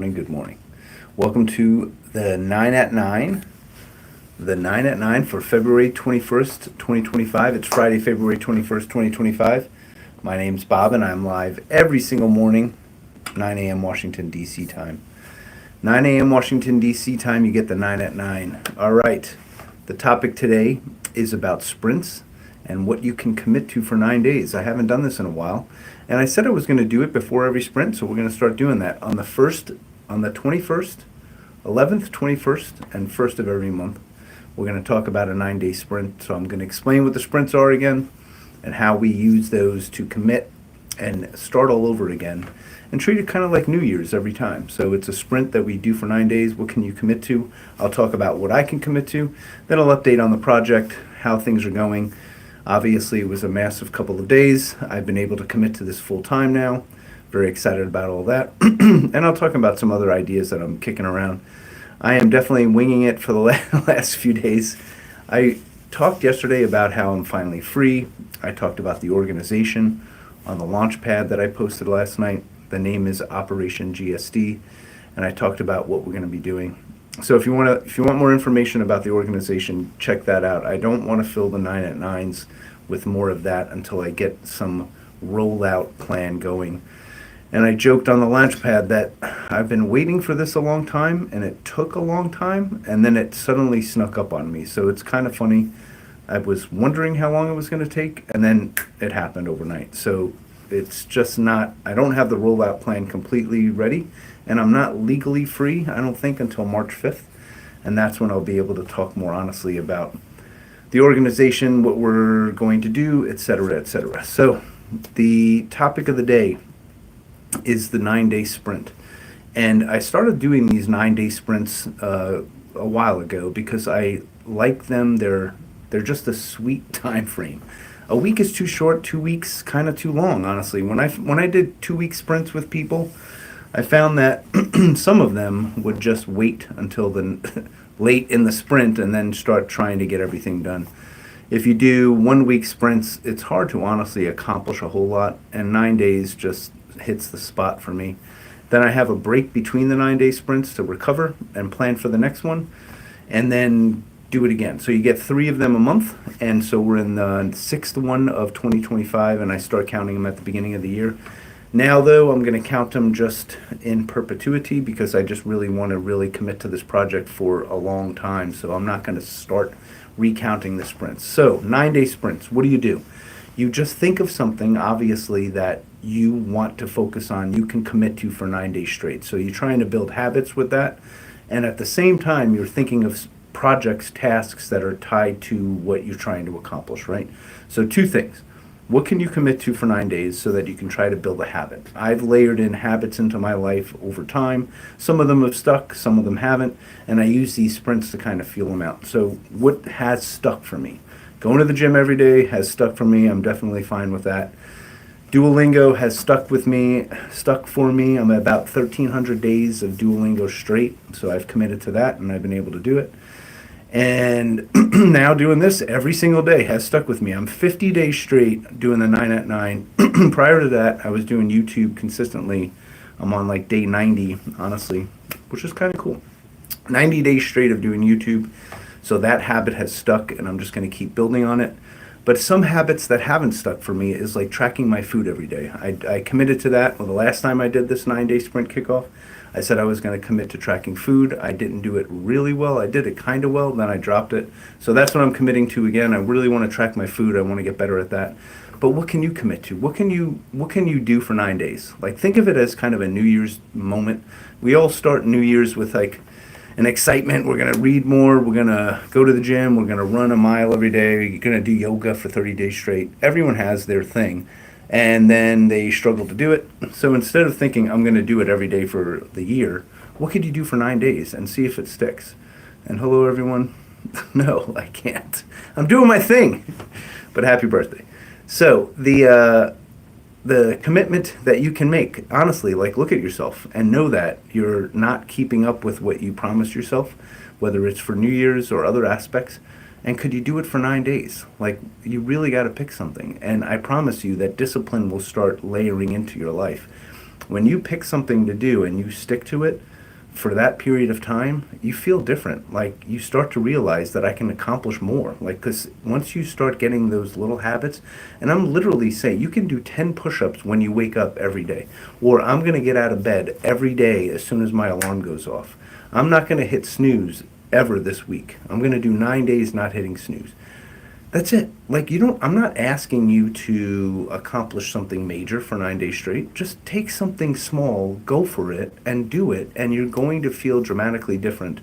Good morning. Welcome to the 9 at 9. The 9 at 9 for February 21st, 2025. It's Friday, February 21st, 2025. My name's Bob, and I'm live every single morning, 9 a.m. Washington, D.C. time. 9 a.m. Washington, D.C. time, you get the 9 at 9. All right. The topic today is about sprints and what you can commit to for 9 days. I haven't done this in a while, and I said I was going to do it before every sprint, so we're going to start doing that on the 21st, 11th, 21st, and 1st of every month. We're going to talk about a 9-day sprint. So I'm going to explain what the sprints are again and how we use those to commit and start all over again and treat it kind of like New Year's every time. So it's a sprint that we do for 9 days. What can you commit to? I'll talk about what I can commit to. Then I'll update on the project, how things are going. Obviously, it was a massive couple of days. I've been able to commit to this full time now. Very excited about all that. And I'll talk about some other ideas that I'm kicking around. I am definitely winging it for the last few days. I talked yesterday about how I'm finally free. I talked about the organization on the launch pad that I posted last night. The name is Operation GSD, and I talked about what we're going to be doing. So if you want more information about the organization, check that out. I don't want to fill the 9 at 9s with more of that until I get some rollout plan going. And I joked on the launch pad that I've been waiting for this a long time, and it took a long time, and then it suddenly snuck up on me. So it's kind of funny. I was wondering how long it was going to take, and then it happened overnight. So it's just not, I don't have the rollout plan completely ready, and I'm not legally free, I don't think, until March 5th. And that's when I'll be able to talk more honestly about the organization, what we're going to do, et cetera, et cetera. So the topic of the day is the 9-day sprint. And I started doing these 9-day sprints a while ago because I like them. They're just a sweet time frame. A week is too short, 2 weeks kind of too long, honestly. When I did 2-week sprints with people, I found that some of them would just wait until the late in the sprint and then start trying to get everything done. If you do 1-week sprints, it's hard to honestly accomplish a whole lot, and 9 days just hits the spot for me. Then I have a break between the 9-day sprints to recover and plan for the next one, and then do it again. So you get 3 of them a month, and so we're in the 6th one of 2025, and I start counting them at the beginning of the year. Now, though, I'm going to count them just in perpetuity because I just really want to really commit to this project for a long time, so I'm not going to start recounting the sprints. So 9-day sprints, what do? You just think of something, obviously, that you want to focus on, you can commit to for 9 days straight. So you're trying to build habits with that. And at the same time, you're thinking of projects, tasks that are tied to what you're trying to accomplish, right? So 2 things. What can you commit to for 9 days so that you can try to build a habit? I've layered in habits into my life over time. Some of them have stuck, some of them haven't. And I use these sprints to kind of feel them out. So what has stuck for me? Going to the gym every day has stuck for me. I'm definitely fine with that. Duolingo has stuck for me. I'm at about 1,300 days of Duolingo straight, so I've committed to that, and I've been able to do it. And now doing this every single day has stuck with me. I'm 50 days straight doing the 9 at 9. Prior to that, I was doing YouTube consistently. I'm on like day 90, honestly, which is kind of cool. 90 days straight of doing YouTube. So that habit has stuck, and I'm just going to keep building on it. But some habits that haven't stuck for me is like tracking my food every day. I committed to that. Well, the last time I did this 9-day sprint kickoff, I said I was going to commit to tracking food. I didn't do it really well. I did it kind of well, then I dropped it. So that's what I'm committing to again. I really want to track my food. I want to get better at that. But what can you commit to? What can you do for 9 days? Like, think of it as kind of a New Year's moment. We all start New Year's with like an excitement. We're going to read more. We're going to go to the gym. We're going to run a mile every day. You're going to do yoga for 30 days straight. Everyone has their thing. And then they struggle to do it. So instead of thinking, I'm going to do it every day for the year, what could you do for 9 days and see if it sticks? And hello, everyone. No, I can't. I'm doing my thing. But happy birthday. So the commitment that you can make, honestly, like, look at yourself and know that you're not keeping up with what you promised yourself, whether it's for New Year's or other aspects. And could you do it for 9 days? Like, you really got to pick something. And I promise you that discipline will start layering into your life. When you pick something to do and you stick to it, for that period of time, you feel different. Like you start to realize that I can accomplish more. Like, because once you start getting those little habits, and I'm literally saying you can do 10 push ups when you wake up every day, or I'm going to get out of bed every day as soon as my alarm goes off. I'm not going to hit snooze ever this week. I'm going to do 9 days not hitting snooze. That's it. Like, I'm not asking you to accomplish something major for 9 days straight. Just take something small, go for it, and do it, and you're going to feel dramatically different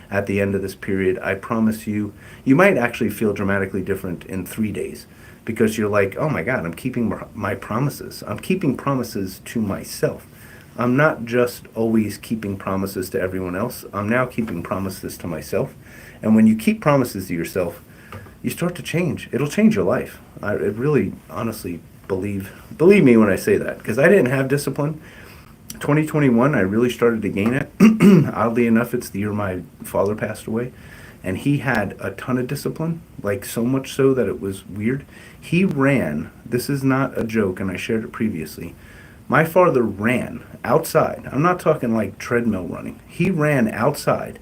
at the end of this period. I promise you, you might actually feel dramatically different in 3 days because you're like, oh my God, I'm keeping my promises. I'm keeping promises to myself. I'm not just always keeping promises to everyone else. I'm now keeping promises to myself. And when you keep promises to yourself, you start to change. It'll change your life. I really, honestly believe me when I say that, because I didn't have discipline. 2021, I really started to gain it. Oddly enough, it's the year my father passed away, and he had a ton of discipline, like so much so that it was weird. He ran, this is not a joke, and I shared it previously. My father ran outside. I'm not talking like treadmill running. He ran outside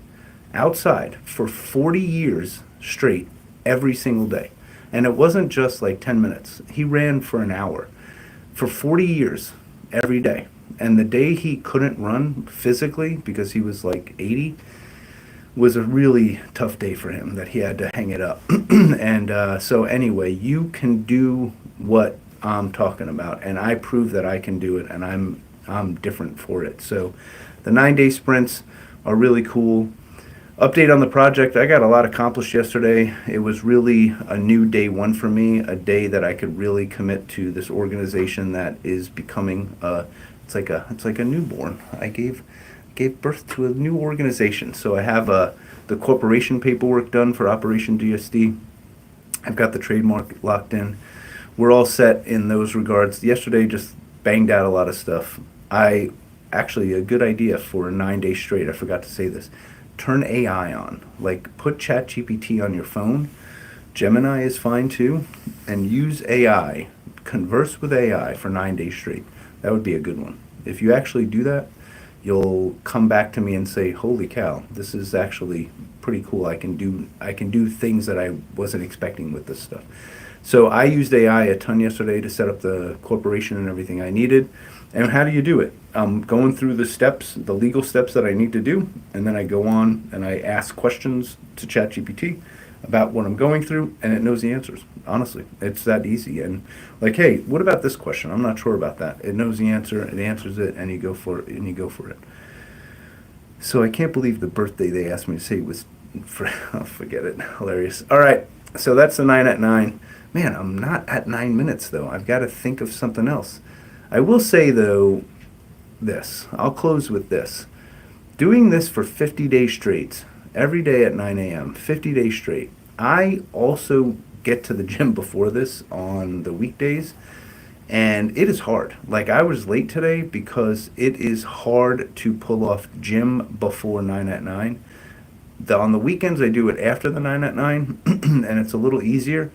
for 40 years straight, every single day. And it wasn't just like 10 minutes. He ran for an hour for 40 years every day. And the day he couldn't run physically because he was like 80 was a really tough day for him that he had to hang it up. And so anyway, you can do what I'm talking about, and I prove that I can do it, and I'm different for it. So the 9-day sprints are really cool. Update on the project, I got a lot accomplished yesterday. It was really a new day one for me, a day that I could really commit to this organization that is becoming it's like a newborn. I gave birth to a new organization. So I have the corporation paperwork done for Operation DSD. I've got the trademark locked in. We're all set in those regards. Yesterday just banged out a lot of stuff. Actually, a good idea for 9 days straight, I forgot to say this. Turn AI on. Like, put ChatGPT on your phone. Gemini is fine too. And use AI. Converse with AI for 9 days straight. That would be a good one. If you actually do that, you'll come back to me and say, holy cow, this is actually pretty cool. I can do things that I wasn't expecting with this stuff. So I used AI a ton yesterday to set up the corporation and everything I needed. And how do you do it? I'm going through the steps, the legal steps that I need to do, and then I go on and I ask questions to ChatGPT about what I'm going through, and it knows the answers. Honestly, it's that easy. And like, hey, what about this question? I'm not sure about that. It knows the answer, it answers it, and you go for it. So I can't believe the birthday they asked me to say was I'll forget it. Hilarious. All right, so that's the 9 at 9. Man, I'm not at 9 minutes though. I've got to think of something else. I will say, though, this. I'll close with this. Doing this for 50 days straight, every day at 9 a.m., 50 days straight. I also get to the gym before this on the weekdays, and it is hard. Like, I was late today because it is hard to pull off gym before 9 at 9. On the weekends, I do it after the 9 at 9, and it's a little easier.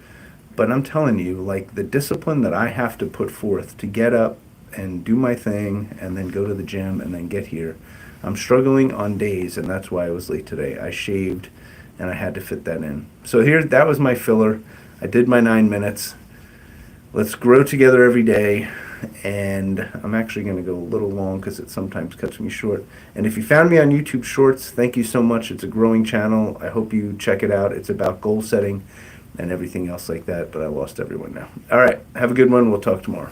But I'm telling you, like, the discipline that I have to put forth to get up and do my thing and then go to the gym and then get here, I'm struggling on days, and that's why I was late today. I shaved and I had to fit that in. So that was my filler. I did my 9 minutes. Let's grow together every day. And I'm actually going to go a little long because it sometimes cuts me short. And if you found me on YouTube Shorts, thank you so much. It's a growing channel. I hope you check it out. It's about goal setting and everything else like that, but I lost everyone now. All right, have a good one. We'll talk tomorrow.